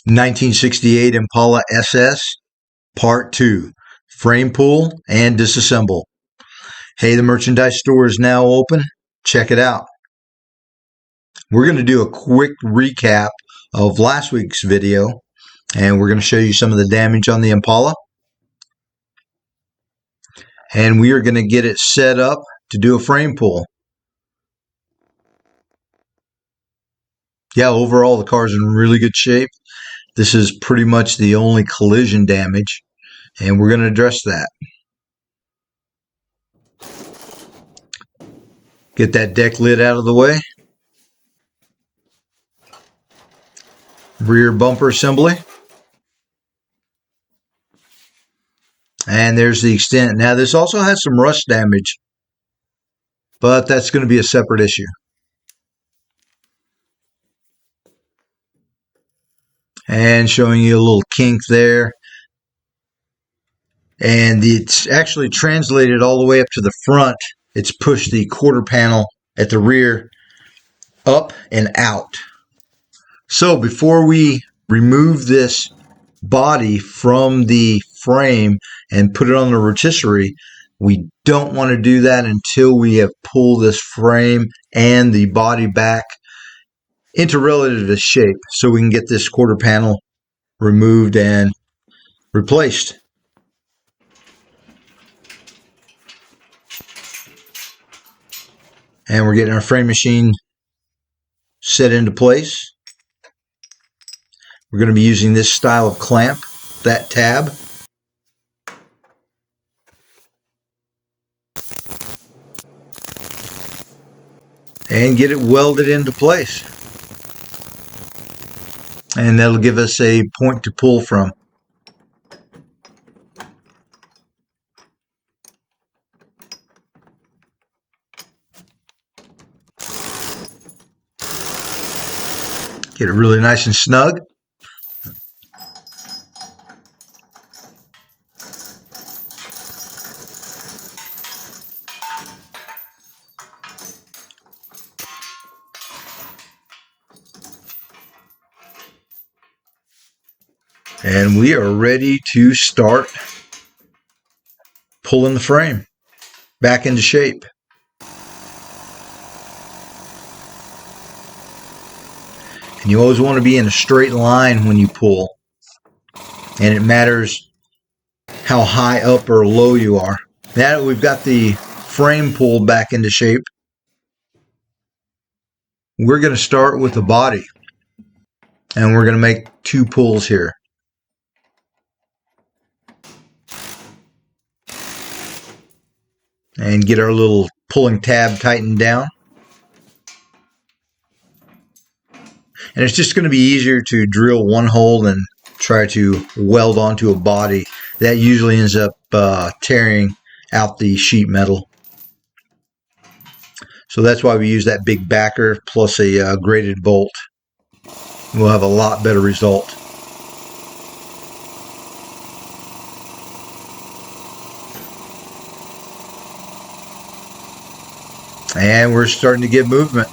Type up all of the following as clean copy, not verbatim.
1968 Impala SS, Part 2, Frame Pull and Disassemble. Hey, the merchandise store is now open. Check it out. We're going to do a quick recap of last week's video, and we're going to show you some of the damage on the Impala. And we are going to get it set up to do a frame pull. Yeah, overall the car's in really good shape. This is pretty much the only collision damage, and we're going to address that. Get that deck lid out of the way. Rear bumper assembly. And there's the extent. Now this also has some rust damage, but that's going to be a separate issue. And showing you a little kink there. And it's actually translated all the way up to the front. It's pushed the quarter panel at the rear up and out. So before we remove this body from the frame and put it on the rotisserie, we don't want to do that until we have pulled this frame and the body back into relative shape, so we can get this quarter panel removed and replaced. And we're getting our frame machine set into place. We're going to be using this style of clamp, that tab. And get it welded into place. And that'll give us a point to pull from. Get it really nice and snug. And we are ready to start pulling the frame back into shape. And you always want to be in a straight line when you pull. And it matters how high up or low you are. Now that we've got the frame pulled back into shape, we're going to start with the body. And we're going to make 2 pulls here. And get our little pulling tab tightened down. And it's just going to be easier to drill one hole than try to weld onto a body. That usually ends up tearing out the sheet metal. So that's why we use that big backer plus a graded bolt. We'll have a lot better result. And we're starting to get movement.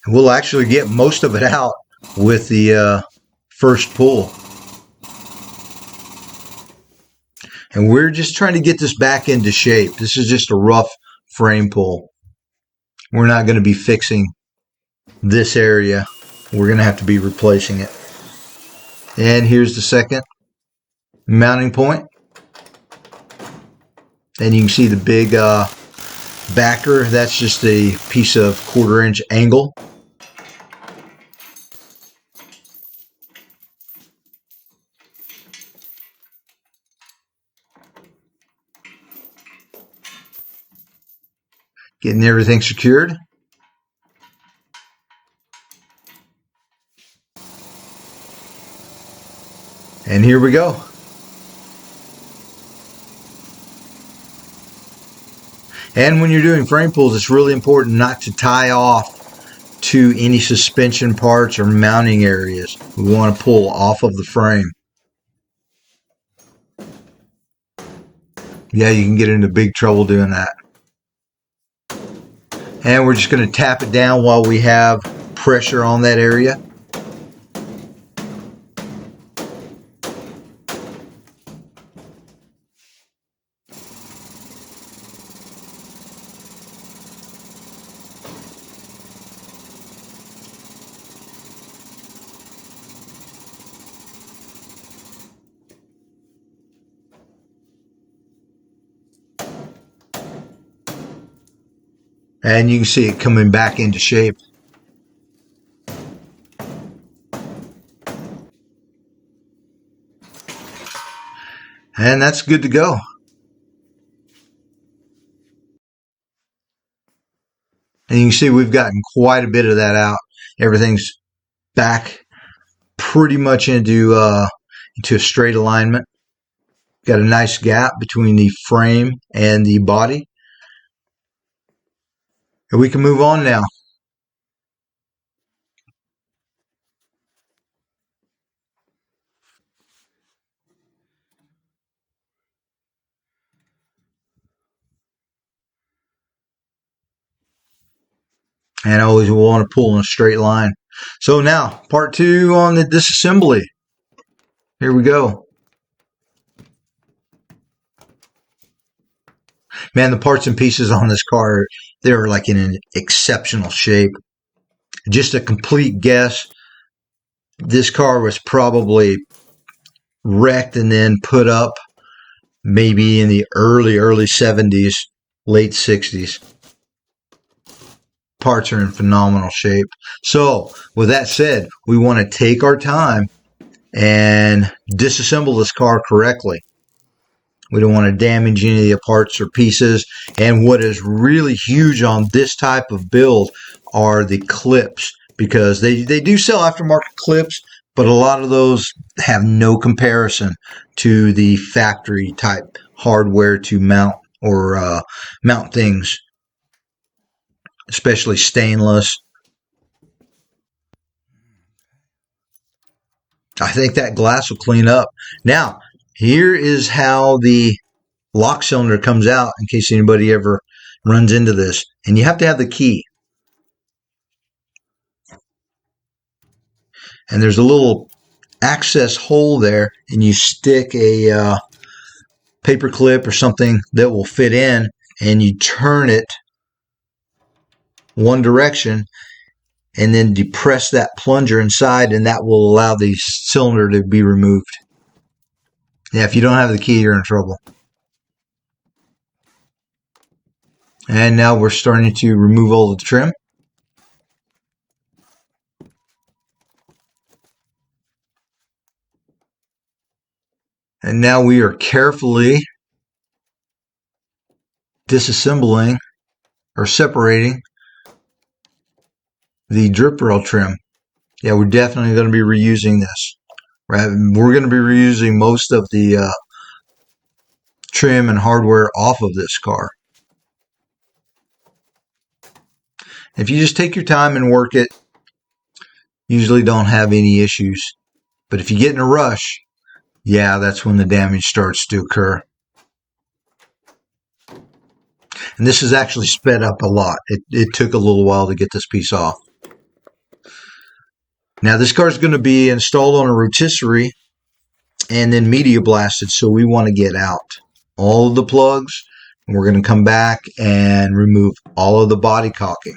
We'll actually get most of it out with the first pull. And we're just trying to get this back into shape. This is just a rough frame pull. We're not going to be fixing this area. We're going to have to be replacing it. And here's the second mounting point. And you can see the big backer. That's just a piece of 1/4 inch angle. Getting everything secured. And here we go. And when you're doing frame pulls, it's really important not to tie off to any suspension parts or mounting areas. We want to pull off of the frame. Yeah, you can get into big trouble doing that. And we're just going to tap it down while we have pressure on that area. And you can see it coming back into shape. And that's good to go. And you can see we've gotten quite a bit of that out. Everything's back pretty much into a straight alignment. Got a nice gap between the frame and the body. And we can move on now. And I always want to pull in a straight line. So now, part 2 on the disassembly. Here we go. Man, the parts and pieces on this car, they're like in an exceptional shape. Just a complete guess. This car was probably wrecked and then put up maybe in the early 70s, late 60s. Parts are in phenomenal shape. So with that said, we want to take our time and disassemble this car correctly. We don't want to damage any of the parts or pieces. And what is really huge on this type of build are the clips, because they do sell aftermarket clips, but a lot of those have no comparison to the factory type hardware to mount or mount things, especially stainless. I think that glass will clean up. Now, here is how the lock cylinder comes out, in case anybody ever runs into this. And you have to have the key. And there's a little access hole there, and you stick a paper clip or something that will fit in, and you turn it one direction and then depress that plunger inside, and that will allow the cylinder to be removed. Yeah, if you don't have the key, you're in trouble. And now we're starting to remove all the trim. And now we are carefully disassembling or separating the drip rail trim. Yeah, we're definitely going to be reusing this. We're going to be reusing most of the trim and hardware off of this car. If you just take your time and work it, usually don't have any issues. But if you get in a rush, yeah, that's when the damage starts to occur. And this is actually sped up a lot. It took a little while to get this piece off. Now this car is going to be installed on a rotisserie and then media blasted, so we want to get out all of the plugs, and we're going to come back and remove all of the body caulking.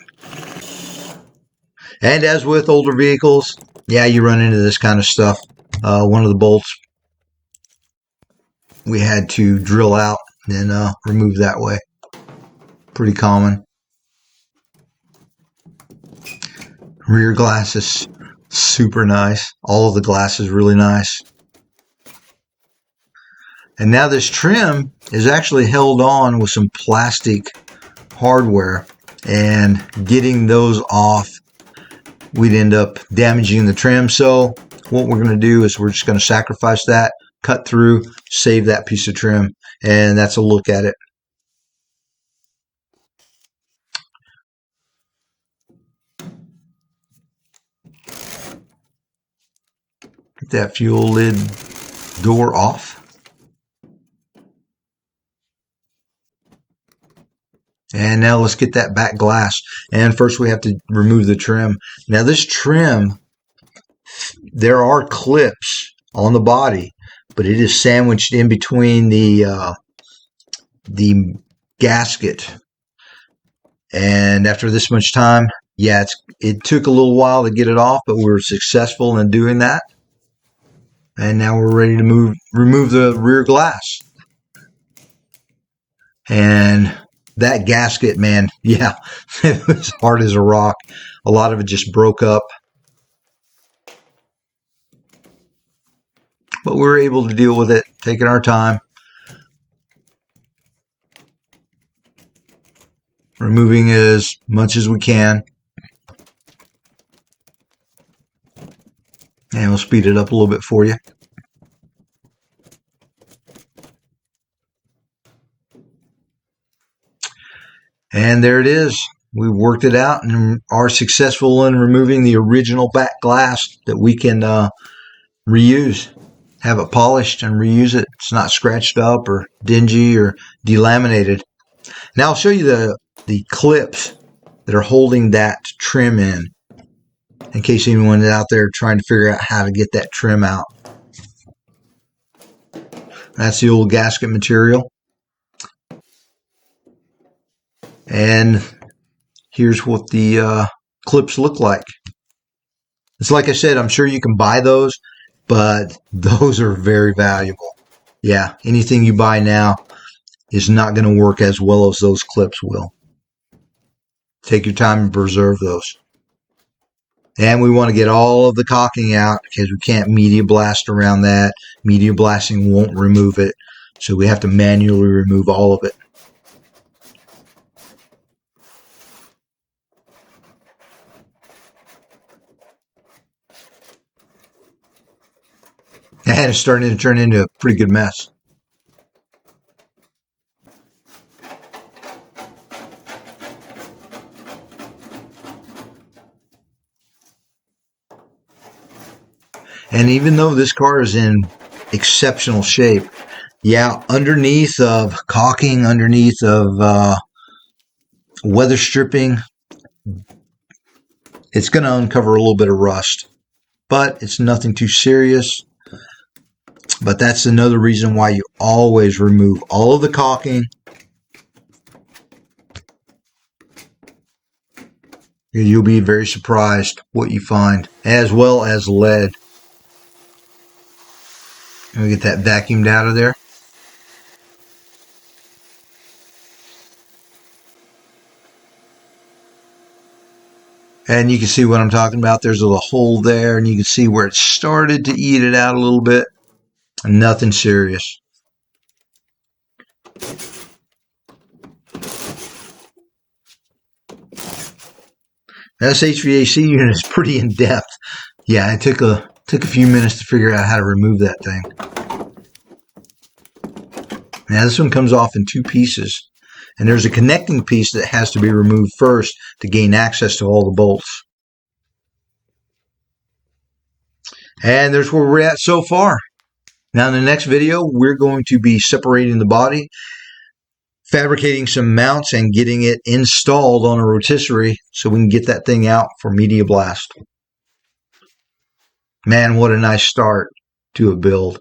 And as with older vehicles, yeah, you run into this kind of stuff. One of the bolts we had to drill out and then remove that way. Pretty common. Rear glass is super nice. All of the glass is really nice. And now this trim is actually held on with some plastic hardware, and getting those off, we'd end up damaging the trim. So what we're going to do is we're just going to sacrifice that, cut through, save that piece of trim, and that's a look at it. Get that fuel lid door off. And now let's get that back glass. And first we have to remove the trim. Now this trim, there are clips on the body, but it is sandwiched in between the gasket. And after this much time, yeah, it took a little while to get it off, but we were successful in doing that. And now we're ready to remove the rear glass. And that gasket, man, yeah, it was hard as a rock. A lot of it just broke up. But we were able to deal with it, taking our time. Removing as much as we can. And we'll speed it up a little bit for you. And there it is. We worked it out and are successful in removing the original back glass that we can reuse. Have it polished and reuse it. It's not scratched up or dingy or delaminated. Now I'll show you the clips that are holding that trim in case anyone is out there trying to figure out how to get that trim out. That's the old gasket material. And here's what the clips look like. It's like I said, I'm sure you can buy those, but those are very valuable. Yeah, anything you buy now is not going to work as well as those clips will. Take your time and preserve those. And we want to get all of the caulking out because we can't media blast around that. Media blasting won't remove it, so we have to manually remove all of it. And it's starting to turn into a pretty good mess. And even though this car is in exceptional shape, yeah, underneath of caulking, underneath of weather stripping, it's going to uncover a little bit of rust. But it's nothing too serious. But that's another reason why you always remove all of the caulking. You'll be very surprised what you find, as well as lead. Let me get that vacuumed out of there. And you can see what I'm talking about. There's a little hole there, and you can see where it started to eat it out a little bit. Nothing serious. This HVAC unit is pretty in depth. Yeah, it took a few minutes to figure out how to remove that thing. Now this one comes off in two pieces, and there's a connecting piece that has to be removed first to gain access to all the bolts. And there's where we're at so far. Now in the next video, we're going to be separating the body, fabricating some mounts, and getting it installed on a rotisserie so we can get that thing out for media blast. Man, what a nice start to a build.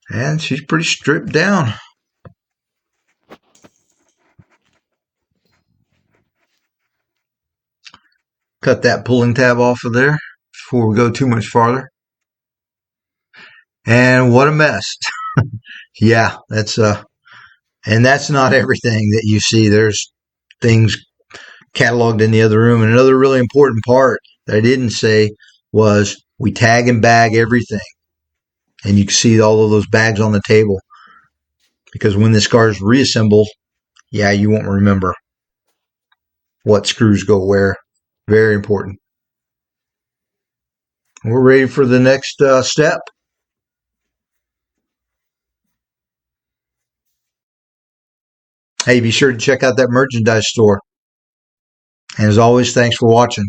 And she's pretty stripped down. Cut that pulling tab off of there before we go too much farther. And what a mess. Yeah, and that's not everything that you see. There's things cataloged in the other room. And another really important part that I didn't say was we tag and bag everything. And you can see all of those bags on the table. Because when this car is reassembled, yeah, you won't remember what screws go where. Very important. We're ready for the next step. Hey, be sure to check out that merchandise store. And as always, thanks for watching.